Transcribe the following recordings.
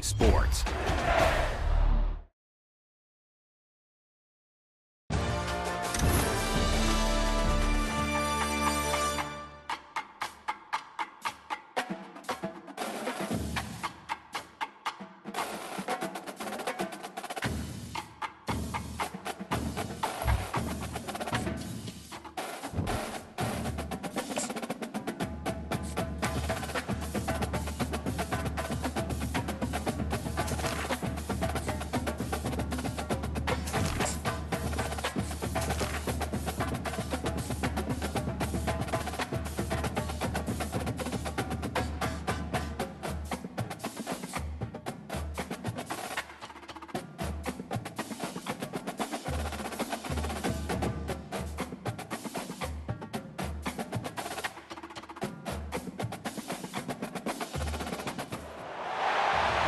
EA Sports.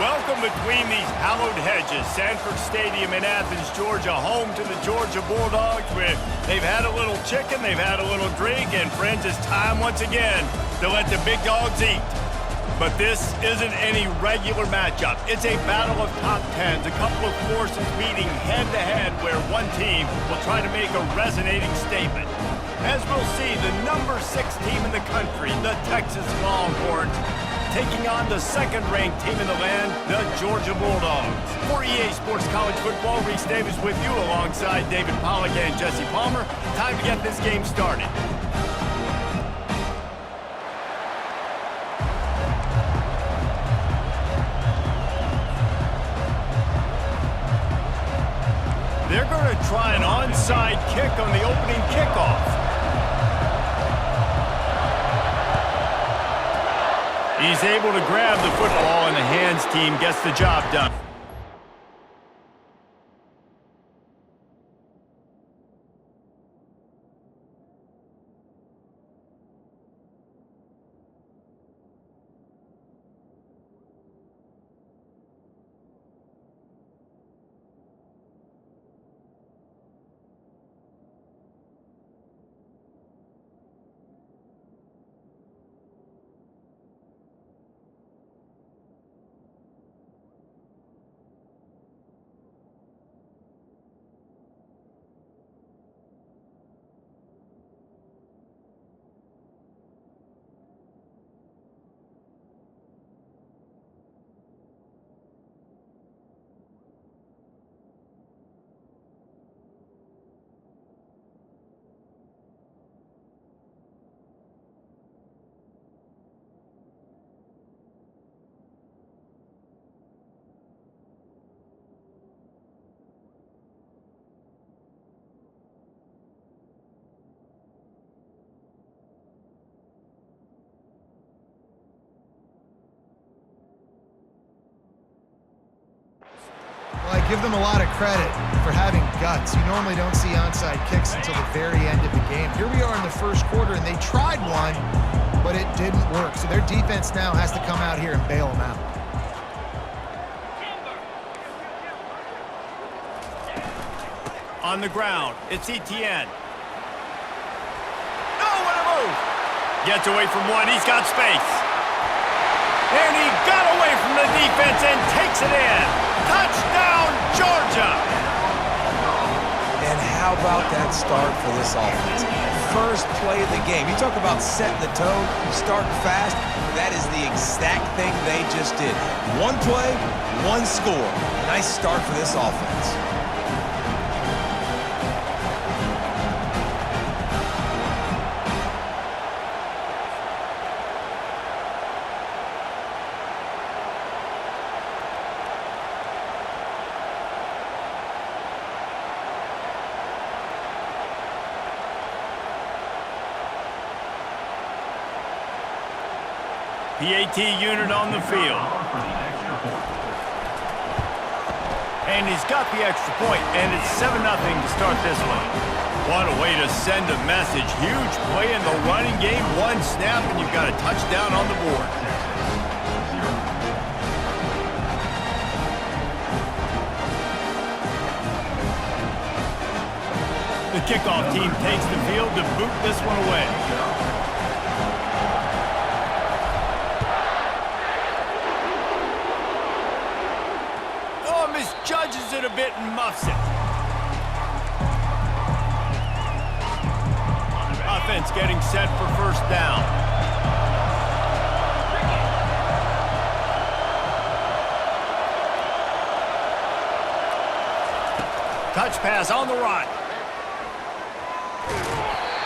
Welcome between these hallowed hedges. Sanford Stadium in Athens, Georgia, home to the Georgia Bulldogs. Where they've had a little chicken, they've had a little drink, and friends, it's time once again to let the big dogs eat. But this isn't any regular matchup. It's a battle of top tens, a couple of forces meeting head-to-head where one team will try to make a resonating statement. As we'll see, the number 6 team in the country, the Texas Longhorns, taking on the second-ranked team in the land, the Georgia Bulldogs. For EA Sports College Football, Reese Davis with you alongside David Pollack and Jesse Palmer. Time to get this game started. They're going to try an onside kick on the opening kickoff. He's able to grab the football, and the hands team gets the job done. Well, I give them a lot of credit for having guts. You normally don't see onside kicks until the very end of the game. Here we are in the first quarter, and they tried one, but it didn't work. So their defense now has to come out here and bail them out. On the ground, it's Etienne. Oh, what a move! Gets away from one, he's got space. And he got away from the defense and takes it in. Touchdown, Georgia! And how about that start for this offense? First play of the game. You talk about setting the tone, starting fast. That is the exact thing they just did. One play, one score. Nice start for this offense. PAT unit on the field. And he's got the extra point, and it's 7-0 to start this one. What a way to send a message. Huge play in the running game. One snap, and you've got a touchdown on the board. The kickoff team takes the field to boot this one away. bit and muffs it. Offense getting set for first down. Touch pass on the run.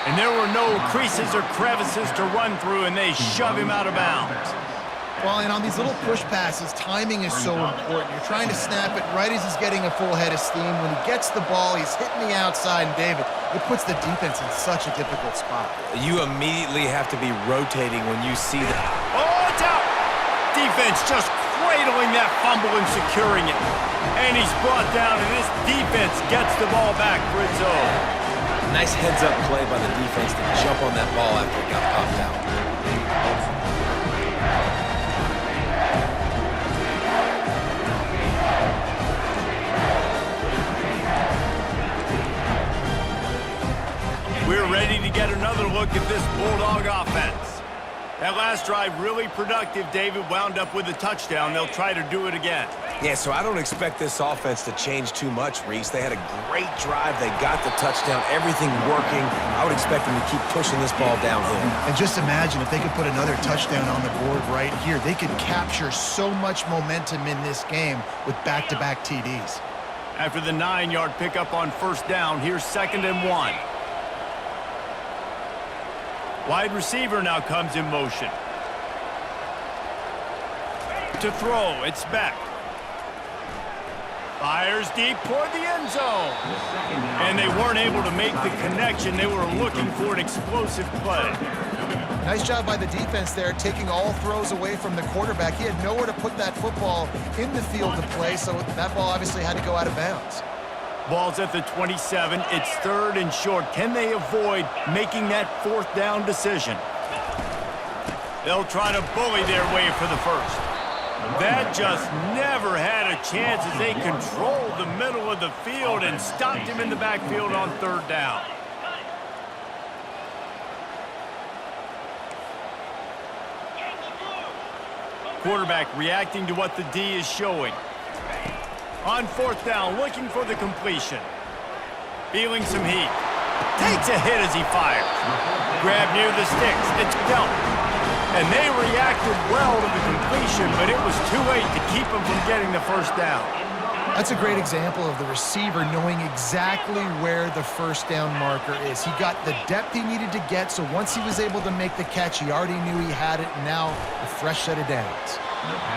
And there were no creases or crevices to run through, and they shove him out of bounds. Well, and on these little push passes, timing is so important. You're trying to snap it right as he's getting a full head of steam. When he gets the ball, he's hitting the outside, and David, it puts the defense in such a difficult spot. You immediately have to be rotating when you see that. Oh, it's out! Defense just cradling that fumble and securing it. And he's brought down, and this defense gets the ball back for its own. Nice heads-up play by the defense to jump on that ball after it got popped out. We're ready to get another look at this Bulldog offense. That last drive really productive. David wound up with a touchdown. They'll try to do it again. Yeah, so I don't expect this offense to change too much, Reese. They had a great drive. They got the touchdown, everything working. I would expect them to keep pushing this ball downhill. And just imagine if they could put another touchdown on the board right here. They could capture so much momentum in this game with back-to-back TDs. After the 9-yard pickup on first down, here's 2nd and 1. Wide receiver now comes in motion. To throw, it's Beck. Fires deep toward the end zone. And they weren't able to make the connection. They were looking for an explosive play. Nice job by the defense there, taking all throws away from the quarterback. He had nowhere to put that football in the field to play, so that ball obviously had to go out of bounds. Ball's at the 27. It's 3rd and short. Can they avoid making that 4th down decision? They'll try to bully their way for the first. That just never had a chance as they controlled the middle of the field and stopped him in the backfield on 3rd down. Quarterback reacting to what the D is showing. On 4th down, looking for the completion. Feeling some heat. Takes a hit as he fires. Grab near the sticks. It's dealt. And they reacted well to the completion, but it was too late to keep them from getting the first down. That's a great example of the receiver knowing exactly where the first down marker is. He got the depth he needed to get, so once he was able to make the catch, he already knew he had it, and now a fresh set of downs.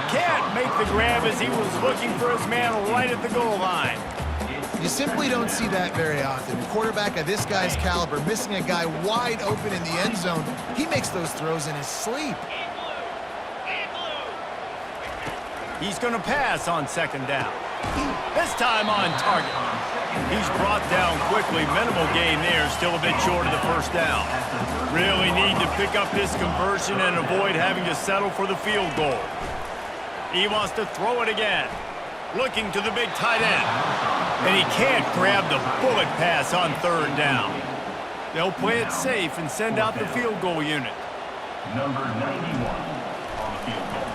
Can't make the grab as he was looking for his man right at the goal line. You simply don't see that very often. A quarterback of this guy's caliber missing a guy wide open in the end zone. He makes those throws in his sleep. He's going to pass on 2nd down. This time on target. He's brought down quickly. Minimal gain there. Still a bit short of the first down. Really need to pick up this conversion and avoid having to settle for the field goal. He wants to throw it again. Looking to the big tight end. And he can't grab the bullet pass on 3rd down. They'll play it safe and send out the field goal unit. Number 91 on the field goal.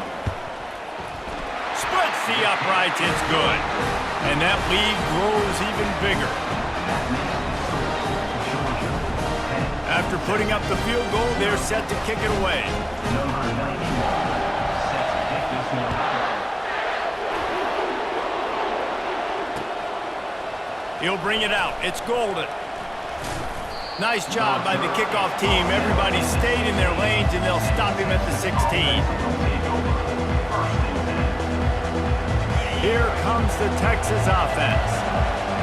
Splits the uprights, it's good. And that lead grows even bigger. After putting up the field goal, they're set to kick it away. Number 91 set to kick this one. He'll bring it out. It's Golden. Nice job by the kickoff team. Everybody stayed in their lanes, and they'll stop him at the 16. Here comes the Texas offense.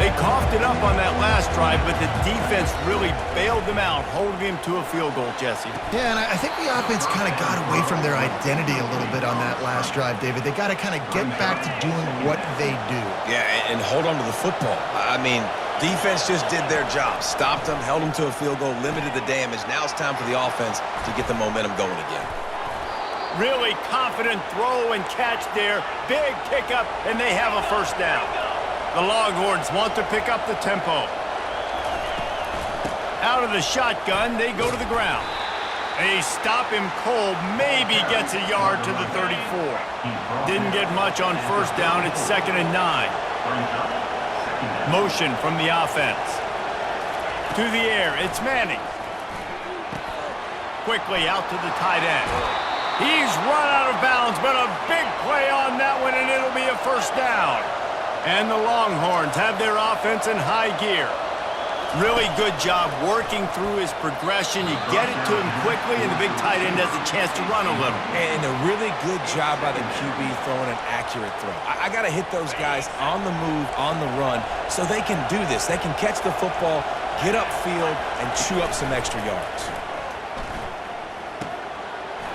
They coughed it up on that last drive, but the defense really bailed them out, holding him to a field goal, Jesse. Yeah, and I think the offense kind of got away from their identity a little bit on that last drive, David. They got to kind of get back to doing what they do. Yeah, and hold on to the football. I mean, defense just did their job. Stopped them, held them to a field goal, limited the damage. Now it's time for the offense to get the momentum going again. Really confident throw and catch there. Big pickup, and they have a first down. The Longhorns want to pick up the tempo. Out of the shotgun, they go to the ground. They stop him cold, maybe gets a yard to the 34. Didn't get much on first down. It's 2nd and 9. Motion from the offense. To the air, it's Manning. Quickly out to the tight end. He's run out of bounds, but a big play on that one, and it'll be a first down. And the Longhorns have their offense in high gear. Really good job working through his progression. You get it to him quickly, and the big tight end has a chance to run a little. And a really good job by the QB throwing an accurate throw. I got to hit those guys on the move, on the run, so they can do this. They can catch the football, get upfield, and chew up some extra yards.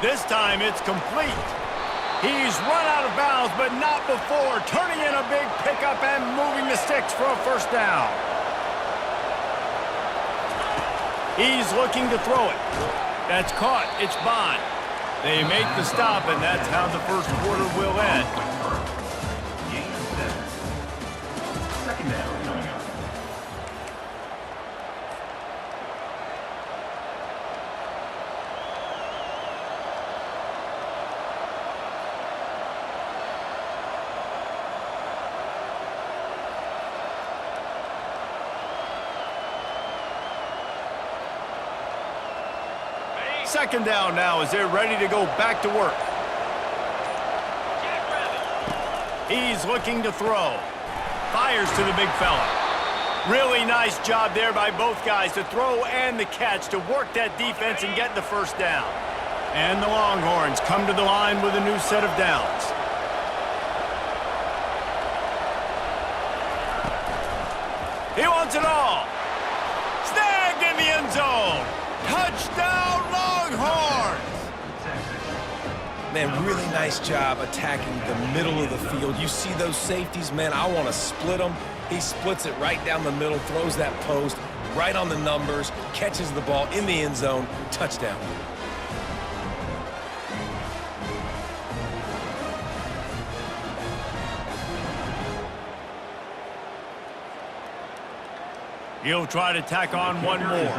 This time it's complete. He's run out of bounds, but not before. Turning in a big pickup and moving the sticks for a first down. He's looking to throw it. That's caught. It's Bond. They make the stop, and that's how the first quarter will end. Gain of 7. Second down coming up. Second down now as they're ready to go back to work. He's looking to throw. Fires to the big fella. Really nice job there by both guys to throw and the catch to work that defense and get the first down. And the Longhorns come to the line with a new set of downs. He wants it all. Snagged in the end zone. Touchdown, Longhorns! Man, really nice job attacking the middle of the field. You see those safeties, man, I want to split them. He splits it right down the middle, throws that post, right on the numbers, catches the ball in the end zone, touchdown. He'll try to tack on one more.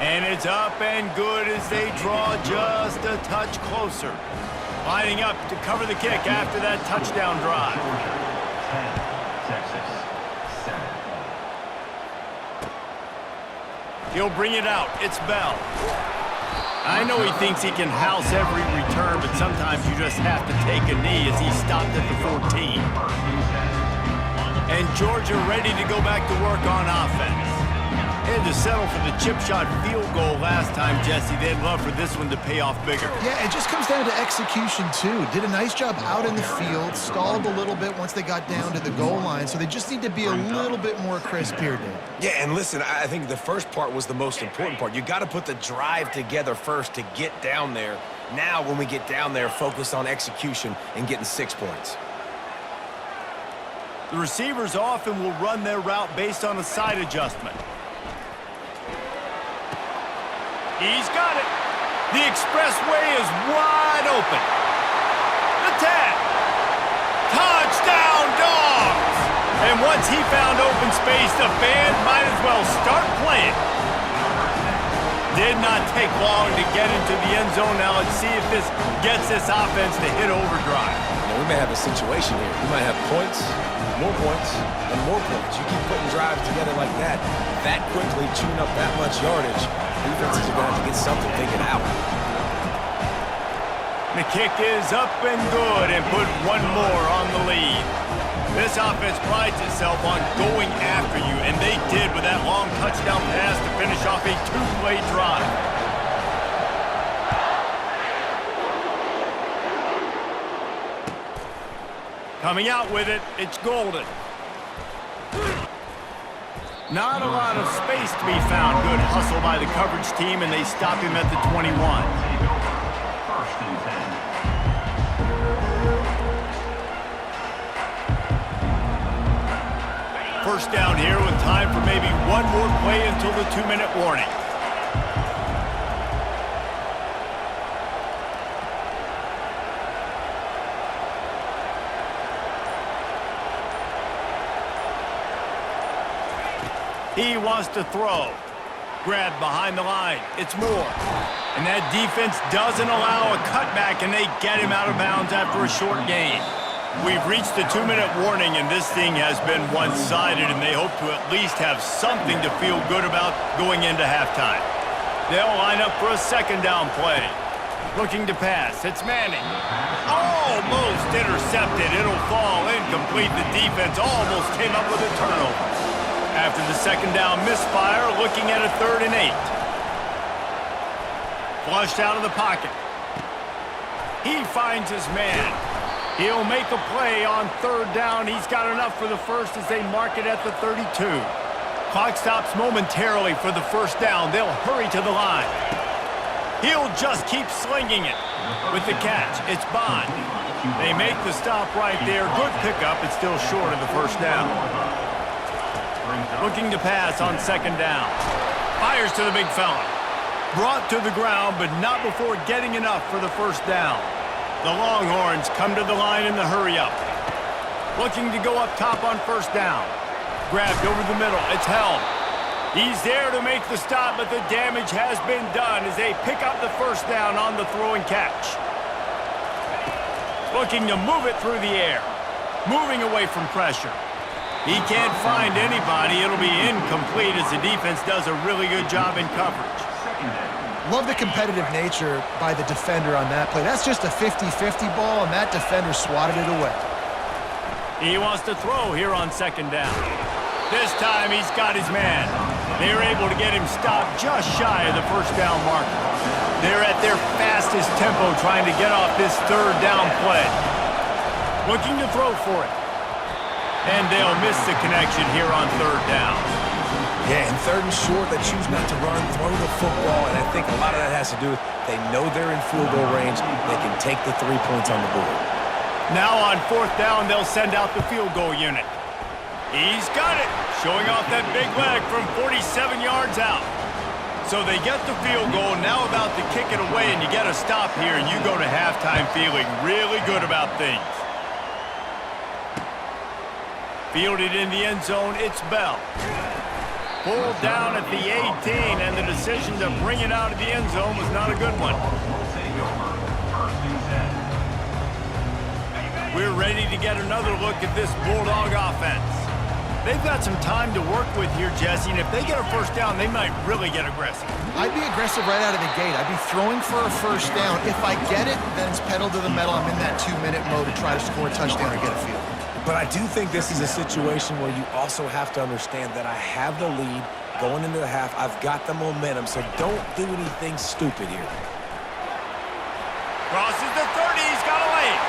And it's up and good as they draw just a touch closer. Lining up to cover the kick after that touchdown drive. 10, Texas, 7. He'll bring it out. It's Bell. I know he thinks he can house every return, but sometimes you just have to take a knee as he stopped at the 14. And Georgia ready to go back to work on offense. They had to settle for the chip shot field goal last time, Jesse. They'd love for this one to pay off bigger. Yeah, it just comes down to execution, too. Did a nice job out in the field, stalled a little bit once they got down to the goal line, so they just need to be a little bit more crisp here, Dave. Yeah, and listen, I think the first part was the most important part. You got to put the drive together first to get down there. Now, when we get down there, focus on execution and getting 6 points. The receivers often will run their route based on a side adjustment. He's got it. The expressway is wide open. The 10. Touchdown, Dogs! And once he found open space, the band might as well start playing. Did not take long to get into the end zone. Now let's see if this gets this offense to hit overdrive. Now, we may have a situation here. We might have points, more points, and more points. You keep putting drives together like that quickly, chewing up that much yardage, defenses are going to have to get something figured out. The kick is up and good and put one more on the lead. This offense prides itself on going after you, and they did with that long touchdown pass to finish off a two-play drive. Coming out with it, it's Golden. Not a lot of space to be found. Good hustle by the coverage team, and they stop him at the 21. First and 10. First down here with time for maybe one more play until the 2-minute warning. He wants to throw. Grab behind the line. It's Moore. And that defense doesn't allow a cutback, and they get him out of bounds after a short gain. We've reached the 2-minute warning, and this thing has been one-sided, and they hope to at least have something to feel good about going into halftime. They'll line up for a second down play. Looking to pass. It's Manning. Almost intercepted. It'll fall incomplete. The defense almost came up with a turnover. After the second down misfire, looking at a 3rd and 8. Flushed out of the pocket. He finds his man. He'll make a play on 3rd down. He's got enough for the first as they mark it at the 32. Clock stops momentarily for the first down. They'll hurry to the line. He'll just keep slinging it. With the catch, it's Bond. They make the stop right there. Good pickup. It's still short of the first down. Looking to pass on 2nd down. Fires to the big fella. Brought to the ground, but not before getting enough for the first down. The Longhorns come to the line in the hurry-up. Looking to go up top on 1st down. Grabbed over the middle. It's held. He's there to make the stop, but the damage has been done as they pick up the first down on the throw and catch. Looking to move it through the air. Moving away from pressure. He can't find anybody. It'll be incomplete as the defense does a really good job in coverage. Love the competitive nature by the defender on that play. That's just a 50-50 ball, and that defender swatted it away. He wants to throw here on 2nd down. This time he's got his man. They're able to get him stopped just shy of the first down marker. They're at their fastest tempo trying to get off this 3rd down play. Looking to throw for it. And they'll miss the connection here on 3rd down. Yeah, and 3rd and short, they choose not to run, throw the football, and I think a lot of that has to do with they know they're in field goal range. They can take the 3 points on the board. Now on 4th down, they'll send out the field goal unit. He's got it, showing off that big leg from 47 yards out. So they get the field goal, now about to kick it away, and you get a stop here, and you go to halftime feeling really good about things. Fielded in the end zone, it's Bell. Pulled down at the 18, and the decision to bring it out of the end zone was not a good one. We're ready to get another look at this Bulldog offense. They've got some time to work with here, Jesse, and if they get a first down, they might really get aggressive. I'd be aggressive right out of the gate. I'd be throwing for a first down. If I get it, then it's pedal to the metal. I'm in that 2-minute mode to try to score a touchdown or get a field. But I do think this is a situation where you also have to understand that I have the lead going into the half. I've got the momentum, so don't do anything stupid here. Crosses the 30, he's got a lane.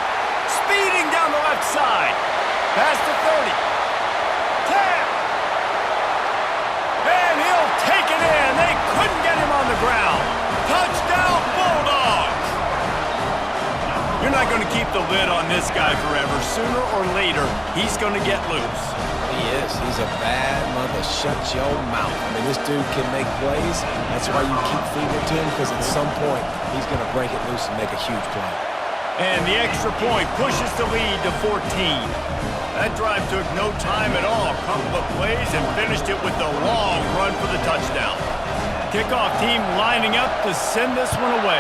Speeding down the left side. Past the 30. 10. And he'll take it in. They couldn't get him on the ground. Touchdown, Bulldogs. You're not going to keep the lid on this guy forever. Sooner or later, he's going to get loose. He is. He's a bad mother. Shut your mouth. I mean, this dude can make plays. That's why you keep feeding it to him, because at some point, he's going to break it loose and make a huge play. And the extra point pushes the lead to 14. That drive took no time at all. A couple of plays and finished it with a long run for the touchdown. Kickoff team lining up to send this one away.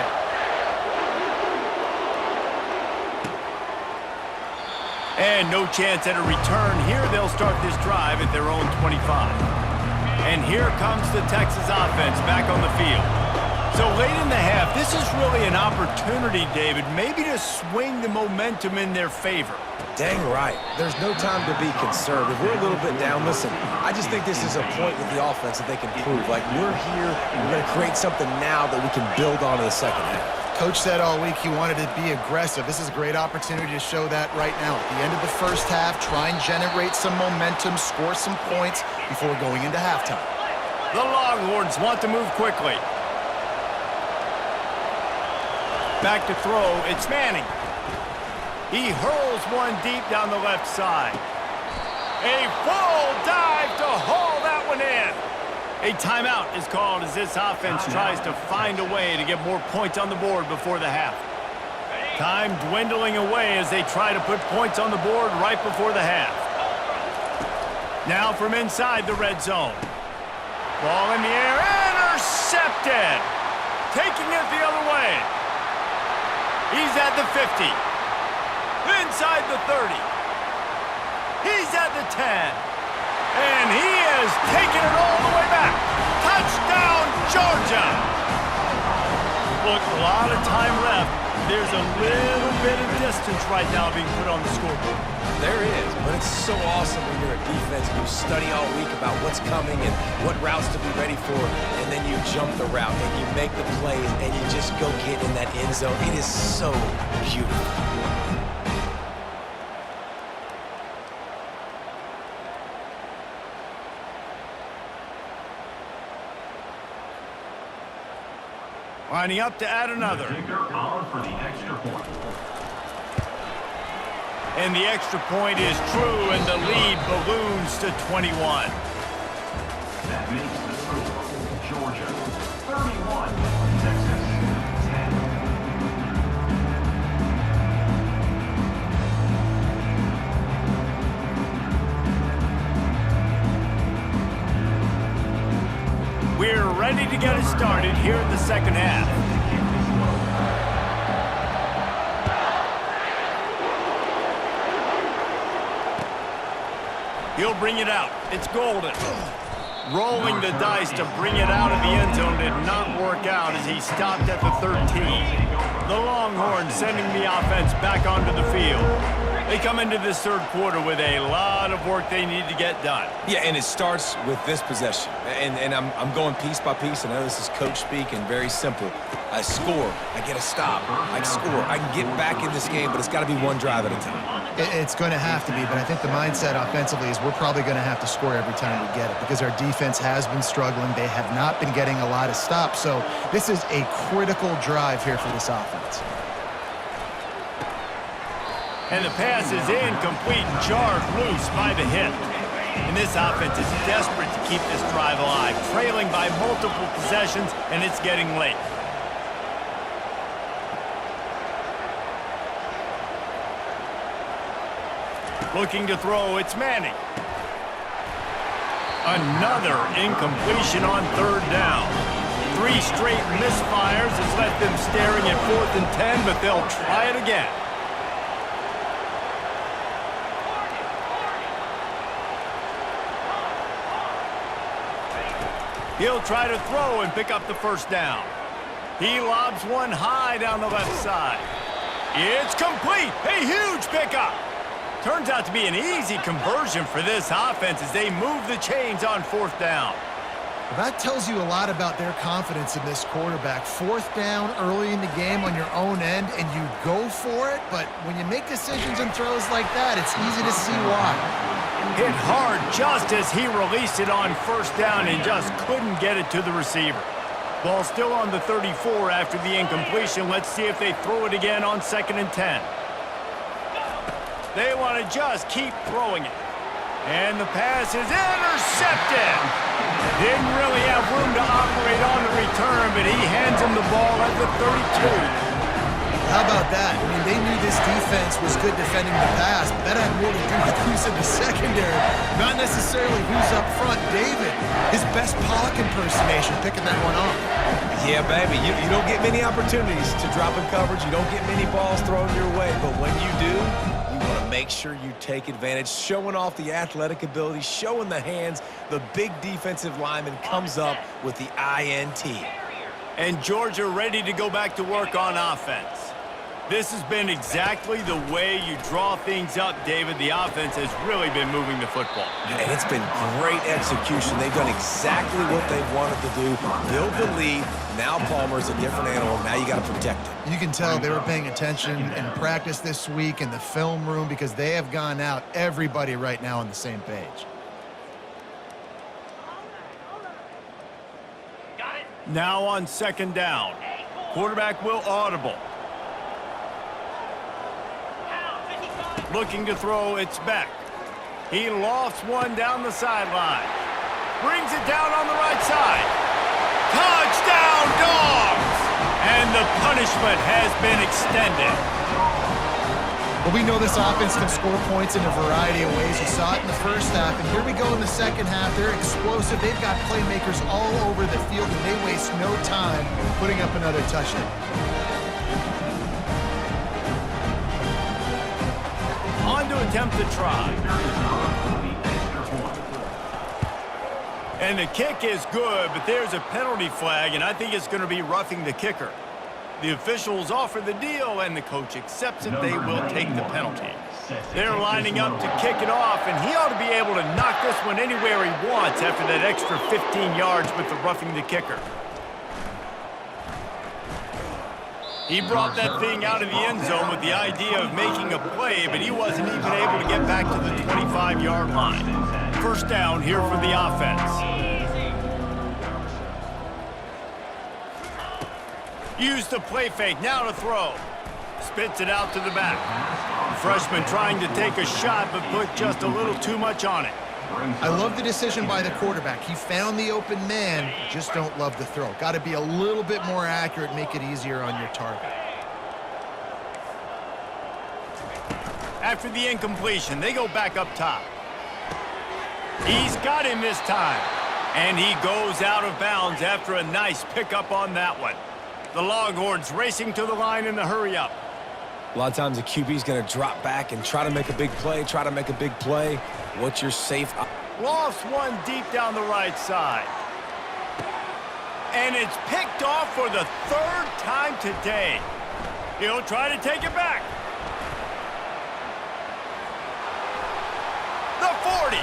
And no chance at a return. Here they'll start this drive at their own 25. And here comes the Texas offense back on the field. So late in the half, this is really an opportunity, David, maybe to swing the momentum in their favor. Dang right. There's no time to be conservative. We're a little bit down. Listen, I just think this is a point with the offense that they can prove. Like, we're here, we're going to create something now that we can build on in the second half. Coach said all week he wanted to be aggressive. This is a great opportunity to show that right now. At the end of the first half, try and generate some momentum, score some points before going into halftime. The Longhorns want to move quickly. Back to throw, it's Manning. He hurls one deep down the left side. A full dive to haul that one in. A timeout is called as this offense tries to find a way to get more points on the board before the half. Time dwindling away as they try to put points on the board right before the half. Now from inside the red zone. Ball in the air, intercepted. Taking it the other way. He's at the 50. inside the 30. He's at the 10. And he has taken it all the way back. Touchdown, Georgia! Look, a lot of time left. There's a little bit of distance right now being put on the scoreboard. There is, but it's so awesome when you're a defense and you study all week about what's coming and what routes to be ready for, and then you jump the route and you make the plays and you just go get in that end zone. It is so beautiful. Lining up to add another. For the extra point. And the extra point is true, and the lead balloons to 21. That makes the score Georgia 31, Texas 10. We're ready to get it started here in the second half. He'll bring it out. It's Golden. Rolling the dice to bring it out of the end zone did not work out as he stopped at the 13. The Longhorns sending the offense back onto the field. They come into this third quarter with a lot of work they need to get done. Yeah, and it starts with this possession. And I'm going piece by piece. I know this is coach speak and very simple. I score. I get a stop. I score. I can get back in this game, but it's got to be one drive at a time. It's going to have to be, but I think the mindset offensively is we're probably going to have to score every time we get it because our defense has been struggling. They have not been getting a lot of stops, so this is a critical drive here for this offense. And the pass is incomplete, jarred loose by the hit. And this offense is desperate to keep this drive alive, trailing by multiple possessions, and it's getting late. Looking to throw, it's Manning. Another incompletion on third down. 3 straight misfires has left them staring at 4th and 10, but they'll try it again. He'll try to throw and pick up the first down. He lobs one high down the left side. It's complete. A huge pickup. Turns out to be an easy conversion for this offense as they move the chains on 4th down. Well, that tells you a lot about their confidence in this quarterback. 4th down early in the game on your own end, and you go for it, but when you make decisions and throws like that, it's easy to see why. Hit hard just as he released it on 1st down and just couldn't get it to the receiver. Ball still on the 34 after the incompletion. Let's see if they throw it again on 2nd and 10. They want to just keep throwing it. And the pass is intercepted. Didn't really have room to operate on the return, but he hands him the ball at the 32. How about that? I mean, they knew this defense was good defending the pass, but that had more to do with who's in the secondary, not necessarily who's up front. David, his best Pollock impersonation, picking that one off. Yeah, baby, you don't get many opportunities to drop in coverage. You don't get many balls thrown your way, but when you do, you want to make sure you take advantage, showing off the athletic ability, showing the hands. The big defensive lineman comes up with the INT. And Georgia ready to go back to work on offense. This has been exactly the way you draw things up, David. The offense has really been moving the football. And it's been great execution. They've done exactly what they've wanted to do. Build the lead. Now Palmer's a different animal. Now you got to protect him. You can tell they were paying attention in practice this week in the film room because they have gone out, everybody right now on the same page. Now on 2nd down. Quarterback will audible. Looking to throw, it's Beck. He lofts one down the sideline. Brings it down on the right side. Touchdown, Dogs! And the punishment has been extended. Well, we know this offense can score points in a variety of ways. You saw it in the first half, and here we go in the second half. They're explosive. They've got playmakers all over the field, and they waste no time putting up another touchdown. on to attempt the try. And the kick is good, but there's a penalty flag, and I think it's going to be roughing the kicker. The officials offer the deal, and the coach accepts it. They will take the penalty. They're lining up to kick it off, and he ought to be able to knock this one anywhere he wants after that extra 15 yards with the roughing the kicker. He brought that thing out of the end zone with the idea of making a play, but he wasn't even able to get back to the 25-yard line. First down here for the offense. Use the play fake, now to throw. Spits it out to the back. Freshman trying to take a shot, but put just a little too much on it. I love the decision by the quarterback. He found the open man, just don't love the throw. Got to be a little bit more accurate, make it easier on your target. After the incompletion, they go back up top. He's got him this time. And he goes out of bounds after a nice pickup on that one. The Longhorns racing to the line in the hurry up. A lot of times the QB is going to drop back and try to make a big play, What's your safe? Lost one deep down the right side. And it's picked off for the third time today. He'll try to take it back. The 40.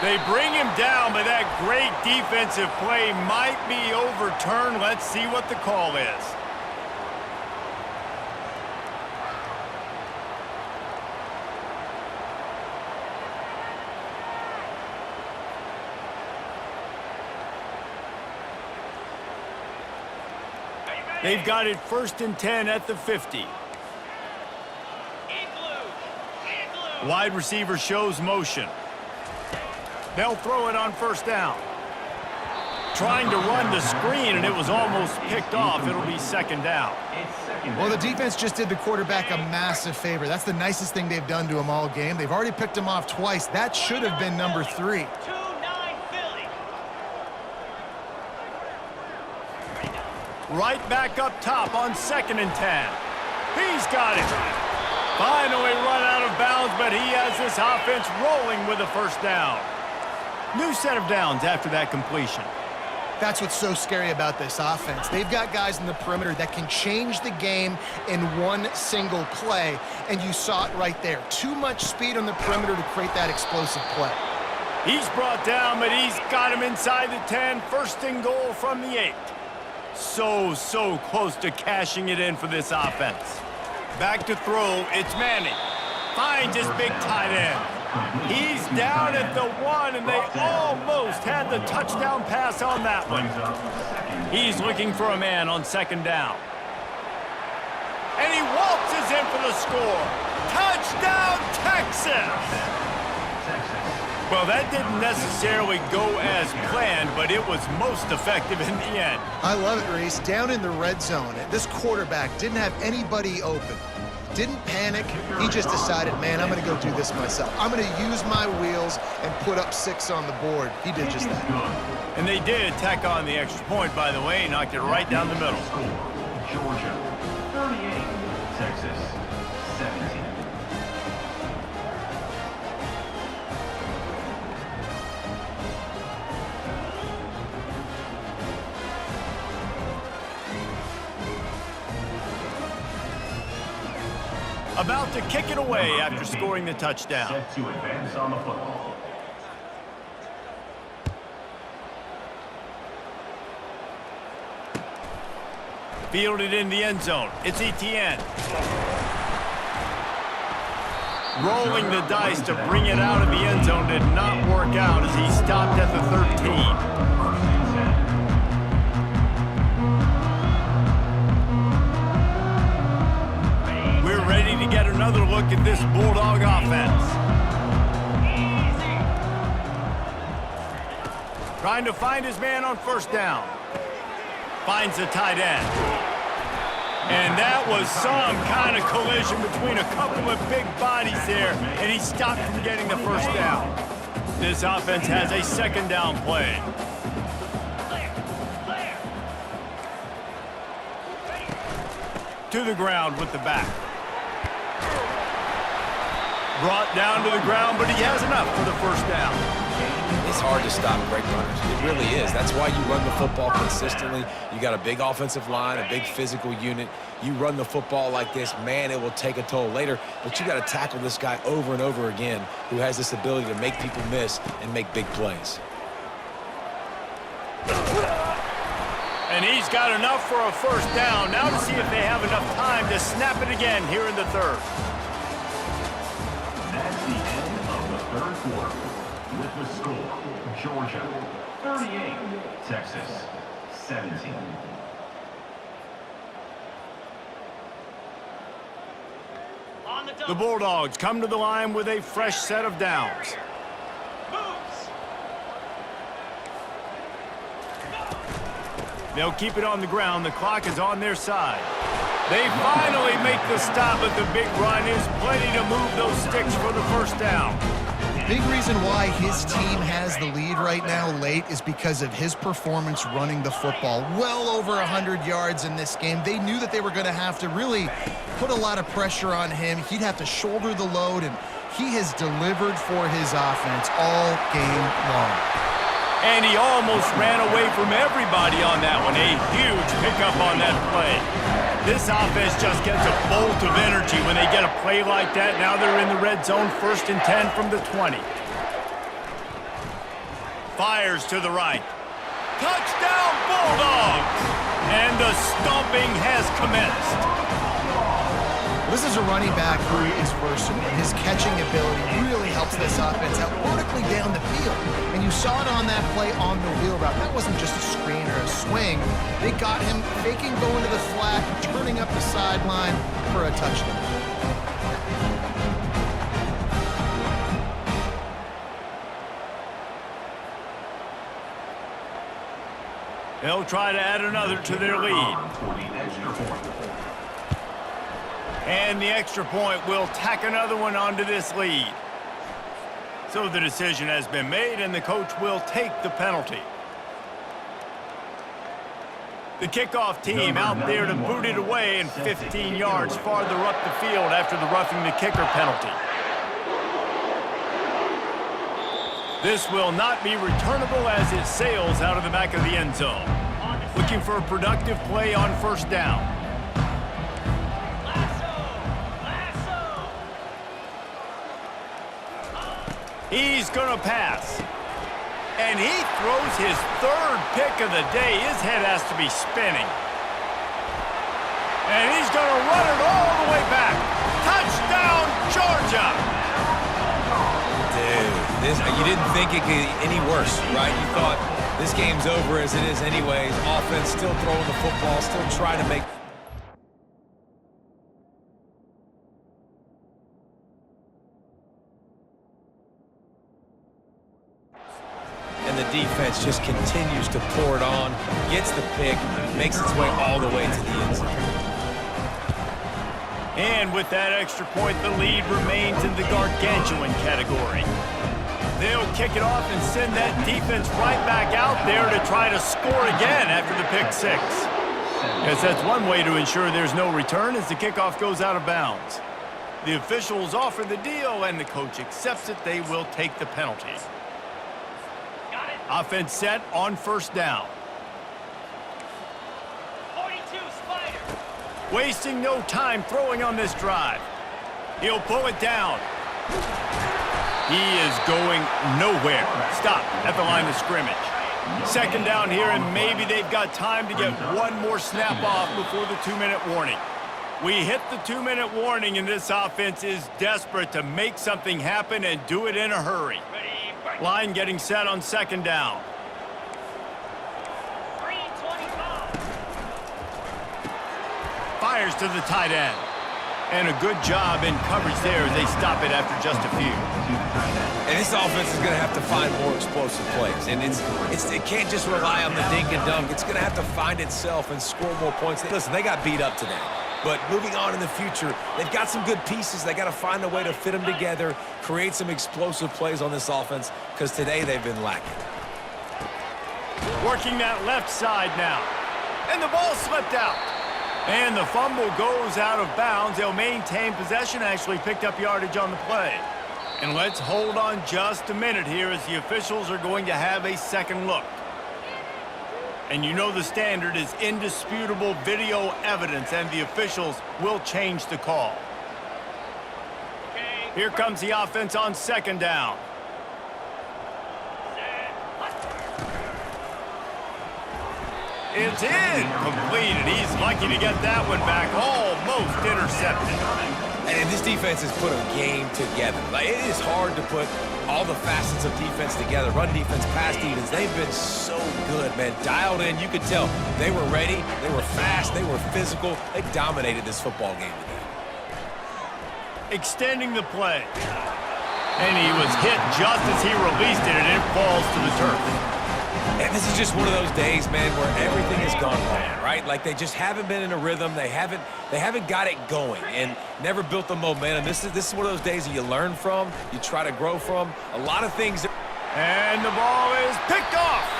They bring him down, but that great defensive play might be overturned. Let's see what the call is. They've got it 1st and 10 at the 50. Wide receiver shows motion. They'll throw it on first down. Trying to run the screen, and it was almost picked off. It'll be second down. Well, the defense just did the quarterback a massive favor. That's the nicest thing they've done to him all game. They've already picked him off twice. That should have been number 3. Right back up top on 2nd and 10. He's got it. Finally run out of bounds, but he has this offense rolling with a first down. New set of downs after that completion. That's what's so scary about this offense. They've got guys in the perimeter that can change the game in one single play, and you saw it right there. Too much speed on the perimeter to create that explosive play. He's brought down, but he's got him inside the 10. 1st and goal from the 8. So close to cashing it in for this offense. Back to throw, it's Manning. Finds his big tight end. He's down at the 1, and they almost had the touchdown pass on that one. He's looking for a man on 2nd down. And he waltzes in for the score. Touchdown, Texas! Well, that didn't necessarily go as planned, but it was most effective in the end. I love it, Reese. Down in the red zone, this quarterback didn't have anybody open. Didn't panic. He just decided, man, I'm going to go do this myself. I'm going to use my wheels and put up 6 on the board. He did just that. And they did tack on the extra point, by the way, knocked it right down the middle. Georgia 38, Texas 17. About to kick it away after scoring the touchdown. Set to advance on the football. Fielded in the end zone. It's Etienne. Rolling the dice to bring it out of the end zone did not work out as he stopped at the 13. Ready to get another look at this Bulldog offense. Trying to find his man on 1st down. Finds the tight end. And that was some kind of collision between a couple of big bodies there, and he stopped from getting the 1st down. This offense has a 2nd down play. To the ground with the back. Brought down to the ground, but he has enough for the first down. It's hard to stop great runners. It really is. That's why you run the football consistently. You got a big offensive line, a big physical unit. You run the football like this, man, it will take a toll later. But you got to tackle this guy over and over again who has this ability to make people miss and make big plays. And he's got enough for a first down. Now to see if they have enough time to snap it again here in the third. That's the end of the third quarter. With the score, Georgia 38, Texas 17. The Bulldogs come to the line with a fresh set of downs. They'll keep it on the ground. The clock is on their side. They finally make the stop, but the big run is plenty to move those sticks for the first down. Big reason why his team has the lead right now late is because of his performance running the football. Well over 100 yards in this game. They knew that they were going to have to really put a lot of pressure on him. He'd have to shoulder the load, and he has delivered for his offense all game long. And he almost ran away from everybody on that one. A huge pickup on that play. This offense just gets a bolt of energy when they get a play like that. Now they're in the red zone, 1st and 10 from the 20. Fires to the right. Touchdown, Bulldogs! And the stomping has commenced. This is a running back who is versatile. His catching ability really helps this offense out vertically down the field. And you saw it on that play on the wheel route. That wasn't just a screen or a swing. They got him faking going to the flat, turning up the sideline for a touchdown. They'll try to add another to their lead. For the extra point. And the extra point will tack another one onto this lead. So the decision has been made, and the coach will take the penalty. The kickoff team out there to boot it away, and 15 yards farther up the field after the roughing the kicker penalty. This will not be returnable as it sails out of the back of the end zone. Looking for a productive play on first down. He's going to pass. And he throws his 3rd pick of the day. His head has to be spinning. And he's going to run it all the way back. Touchdown, Georgia! Dude, you didn't think it could get any worse, right? You thought this game's over as it is anyways. Offense still throwing the football, still trying to make... The defense just continues to pour it on, gets the pick, makes its way all the way to the end zone. And with that extra point, the lead remains in the gargantuan category. They'll kick it off and send that defense right back out there to try to score again after the pick 6. Because that's one way to ensure there's no return as the kickoff goes out of bounds. The officials offer the deal, and the coach accepts it. They will take the penalty. Offense set on first down. 42 Spider. Wasting no time throwing on this drive. He'll pull it down. He is going nowhere. Stop at the line of scrimmage. 2nd down here, and maybe they've got time to get one more snap off before the 2-minute warning. We hit the 2-minute warning, and this offense is desperate to make something happen and do it in a hurry. Line getting set on 2nd down. 325. Fires to the tight end. And a good job in coverage there as they stop it after just a few. And this offense is going to have to find more explosive plays. And it can't just rely on the dink and dunk. It's going to have to find itself and score more points. Listen, they got beat up today. But moving on in the future, they've got some good pieces. They got to find a way to fit them together, create some explosive plays on this offense, because today they've been lacking. Working that left side now. And the ball slipped out. And the fumble goes out of bounds. They'll maintain possession, actually picked up yardage on the play. And let's hold on just a minute here as the officials are going to have a second look. And you know the standard is indisputable video evidence, and the officials will change the call. Here comes the offense on second down. It's completed. He's lucky to get that one back. Almost intercepted. And this defense has put a game together. Like, it is hard to put all the facets of defense together. Run defense, pass defense. They've been so good, man. Dialed in. You could tell they were ready. They were fast. They were physical. They dominated this football game today. Extending the play. And he was hit just as he released it, and it falls to the turf. And this is just one of those days, man, where everything has gone wrong, right? Like, they just haven't been in a rhythm. They haven't got it going and never built the momentum. This is one of those days that you learn from, you try to grow from. A lot of things. And the ball is picked off.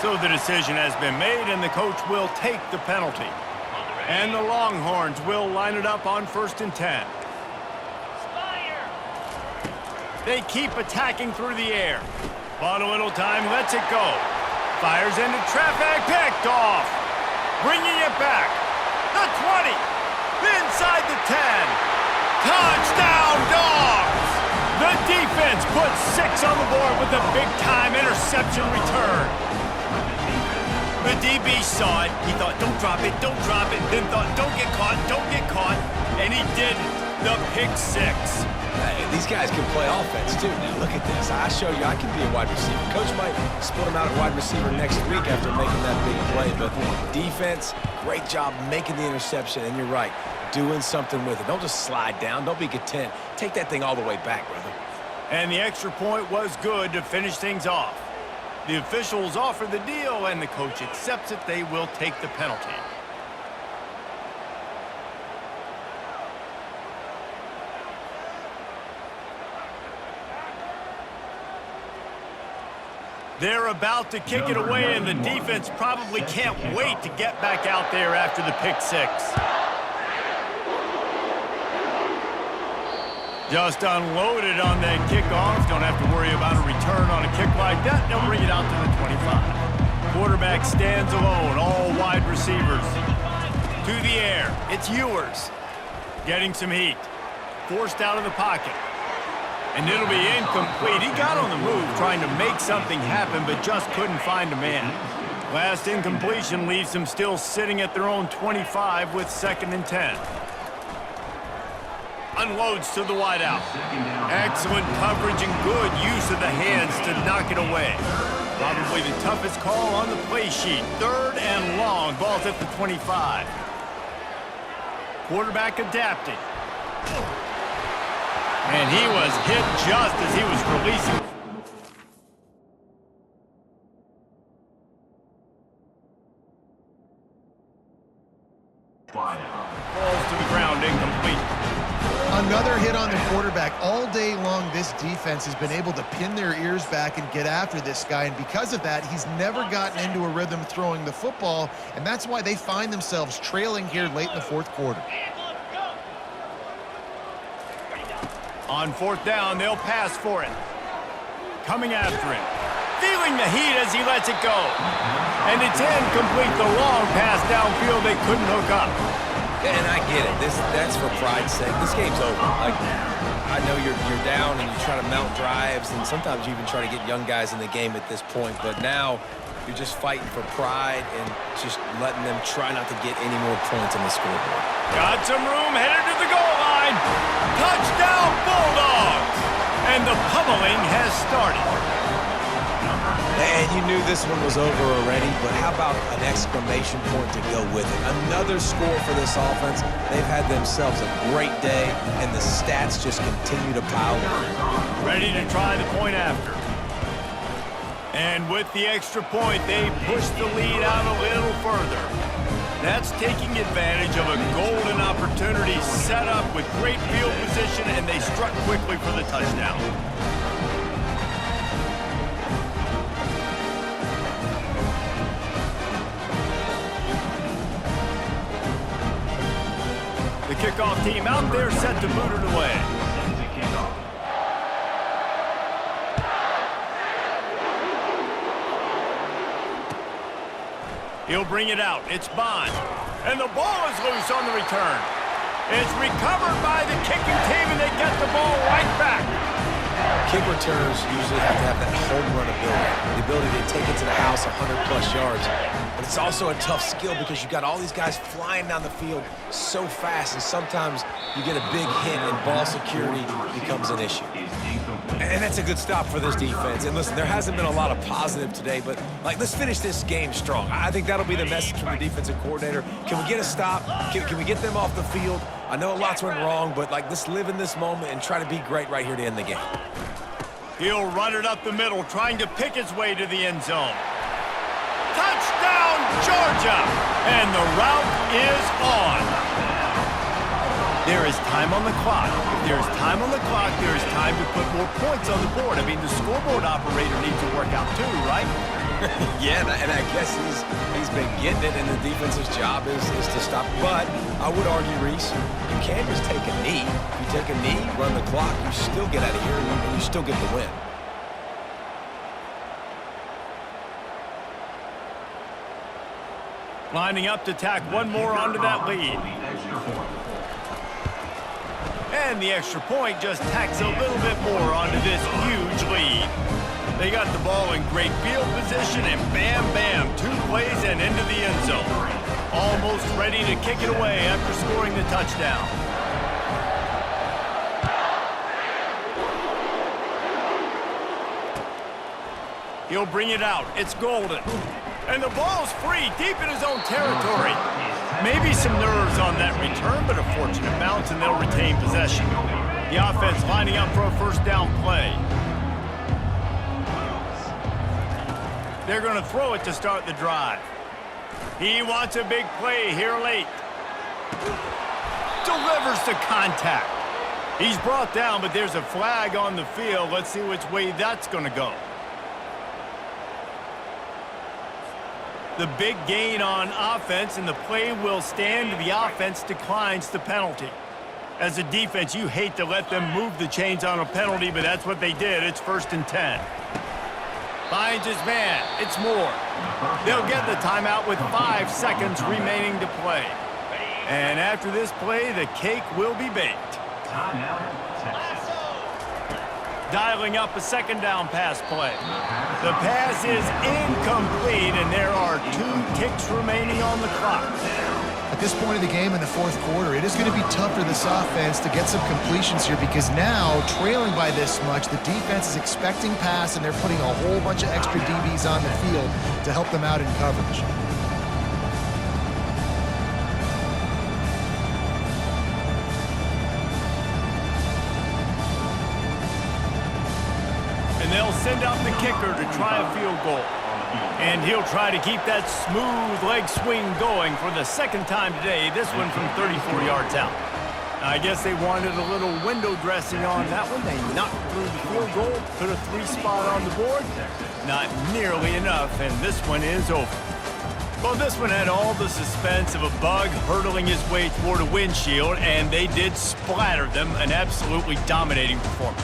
So the decision has been made, and the coach will take the penalty. And the Longhorns will line it up on 1st and 10. They keep attacking through the air. Bought a little time, lets it go. Fires into traffic, picked off. Bringing it back. The 20. Inside the 10. Touchdown, Dogs! The defense puts 6 on the board with a big-time interception return. The DB saw it. He thought, don't drop it, then thought, don't get caught, and he didn't. The pick 6. Hey, these guys can play offense, too. Now, look at this. I show you I can be a wide receiver. Coach might split him out at wide receiver next week after making that big play. But defense, great job making the interception. And you're right, doing something with it. Don't just slide down. Don't be content. Take that thing all the way back, brother. And the extra point was good to finish things off. The officials offer the deal, and the coach accepts it. They will take the penalty. They're about to kick it away, and the defense probably can't wait to get back out there after the pick 6. Just unloaded on that kickoff. Don't have to worry about a return on a kick like that. They'll bring it out to the 25. Quarterback stands alone, all wide receivers. To the air, it's Ewers. Getting some heat. Forced out of the pocket. And it'll be incomplete. He got on the move trying to make something happen, but just couldn't find a man. Last incompletion leaves them still sitting at their own 25 with 2nd and 10. Unloads to the wideout. Excellent coverage and good use of the hands to knock it away. Probably the toughest call on the play sheet. 3rd and long. Ball's at the 25. Quarterback adapting. And he was hit just as he was releasing. Falls to the ground, incomplete. Another hit on the quarterback. All day long, this defense has been able to pin their ears back and get after this guy, and because of that, he's never gotten into a rhythm throwing the football, and that's why they find themselves trailing here late in the 4th quarter. On 4th down, they'll pass for it. Coming after him. Feeling the heat as he lets it go. And it's incomplete. The long pass downfield they couldn't hook up. And I get it. That's for pride's sake. This game's over. Like, I know you're down and you try to mount drives, and sometimes you even try to get young guys in the game at this point. But now you're just fighting for pride and just letting them try not to get any more points on the scoreboard. Got some room, headed to the goal line. Touchdown, Bulldogs! And the pummeling has started. And you knew this one was over already, but how about an exclamation point to go with it? Another score for this offense. They've had themselves a great day, and the stats just continue to pile on. Ready to try the point after. And with the extra point, they push the lead out a little further. That's taking advantage of a golden opportunity set up with great field position, and they struck quickly for the touchdown. kickoff team out there set to boot it away. Sends a kickoff. He'll bring it out. It's Bond. And the ball is loose on the return. It's recovered by the kicking team, and they get the ball right back. Kick returners usually have to have that home run ability, the ability to take it to the house 100-plus yards. But it's also a tough skill because you've got all these guys flying down the field so fast, and sometimes you get a big hit and ball security becomes an issue. And that's a good stop for this defense. And listen, there hasn't been a lot of positive today, but let's finish this game strong. I think that'll be the message from the defensive coordinator. Can we get a stop? Can we get them off the field? I know lots went wrong, but let's live in this moment and try to be great right here to end the game. He'll run it up the middle, trying to pick his way to the end zone. Touchdown, Georgia! And the route is on. There is time on the clock. If there is time on the clock, there is time to put more points on the board. I mean, the scoreboard operator needs to work out too, right? Yeah, and I guess he's been getting it, and the defense's job is to stop. But I would argue, Reese, you can't just take a knee. If you take a knee, run the clock, you still get out of here, and you still get the win. Lining up to tack one more onto that lead. And the extra point just tacks a little bit more onto this huge lead. They got the ball in great field position, and bam, bam, 2 plays and into the end zone. Almost ready to kick it away after scoring the touchdown. He'll bring it out. It's Golden. And the ball's free, deep in his own territory. Maybe some nerves on that return, but a fortunate bounce, and they'll retain possession. The offense lining up for a first down play. They're going to throw it to start the drive. He wants a big play here late. Delivers to contact. He's brought down, but there's a flag on the field. Let's see which way that's going to go. The big gain on offense, and the play will stand. The offense declines the penalty. As a defense, you hate to let them move the chains on a penalty, but that's what they did. It's 1st and 10. Finds his man. It's Moore. They'll get the timeout with 5 seconds remaining to play. And after this play, the cake will be baked. Timeout, Texas. Dialing up a second down pass play. The pass is incomplete, and there are 2 ticks remaining on the clock. At this point of the game in the 4th quarter, it is going to be tough for this offense to get some completions here because now, trailing by this much, the defense is expecting pass, and they're putting a whole bunch of extra DBs on the field to help them out in coverage. And they'll send out the kicker to try a field goal. And he'll try to keep that smooth leg swing going for the 2nd time today, this one from 34 yards out. I guess they wanted a little window dressing on that one. They knocked through the field goal, put a 3 spot on the board. Not nearly enough, and this one is over. Well, this one had all the suspense of a bug hurtling his way toward a windshield, and they did splatter them. An absolutely dominating performance.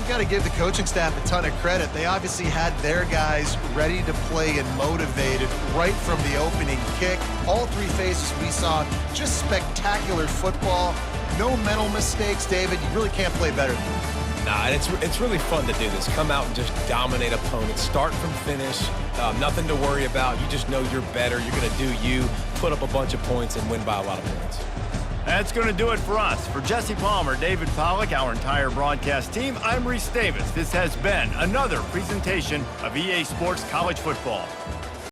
You got to give the coaching staff a ton of credit. They obviously had their guys ready to play and motivated right from the opening kick. All 3 phases we saw, just spectacular football. No mental mistakes, David. You really can't play better than that. Nah, and it's really fun to do this. Come out and just dominate opponents. Start from finish. Nothing to worry about. You just know you're better. You're going to do you, put up a bunch of points, and win by a lot of points. That's going to do it for us. For Jesse Palmer, David Pollack, our entire broadcast team, I'm Reese Davis. This has been another presentation of EA Sports College Football.